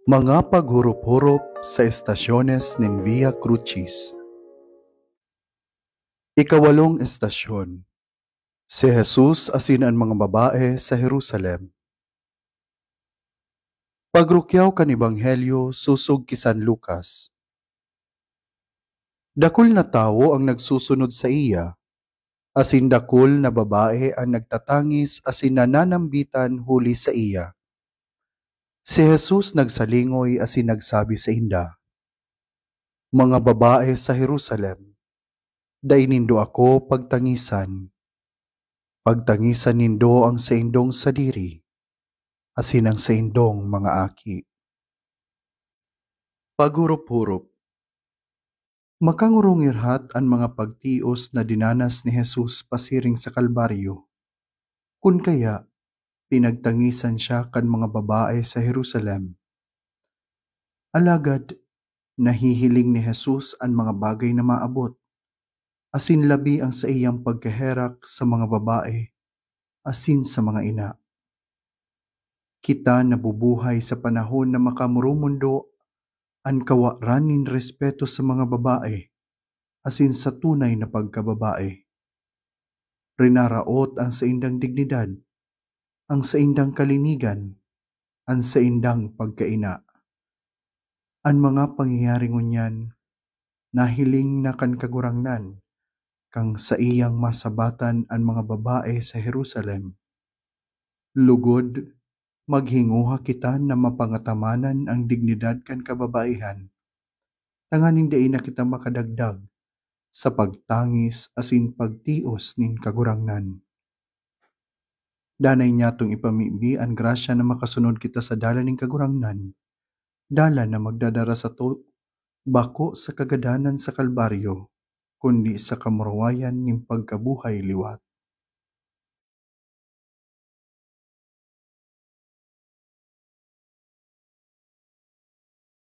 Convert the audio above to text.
Mga paghurup-hurup sa estasyones nin Via Crucis. Ikawalong estasyon. Si Jesus asin ang mga babae sa Jerusalem. Pagrukyaw kan Ebanghelyo susog ki San Lucas. Dakul na tawo ang nagsusunod sa iya, asin dakul na babae ang nagtatangis asin nananambitan huli sa iya. Si Jesus nagsalingoy asin nagsabi sa inda, "Mga babae sa Jerusalem, dai nindo ako pagtangisan. Pagtangisan nindo ang saindong sadiri, asin ang saindong mga aki." Paghurup-hurup. Makangurungirhat ang mga pagtios na dinanas ni Jesus pasiring sa Kalbaryo. Kun kaya, pinagtangisan siya kan mga babae sa Jerusalem. Alagad, nahihiling ni Jesus ang mga bagay na maabot, asin labi ang sa iyang pagkaherak sa mga babae, asin sa mga ina. Kita nabubuhay sa panahon na makamurumundo ang kawaranin respeto sa mga babae, asin sa tunay na pagkababae. Rinaraot ang saindang dignidad, ang saindang kalinigan, ang saindang pagkaina. Ang mga pangyayaring ngunyan, nahiling na kan kagurangnan, kang sa iyang masabatan ang mga babae sa Jerusalem. Lugod, maghinguha kita na mapangatamanan ang dignidad kan kababaihan. Tanganing dai na kita makadagdag sa pagtangis asin pagtios nin kagurangnan. Danay niya tong ipamibi ang grasya na makasunod kita sa dala ning kagurangnan, dala na magdadara sa to bako sa kagadanan sa Kalbaryo, kundi sa kamurawayan ning pagkabuhay liwat.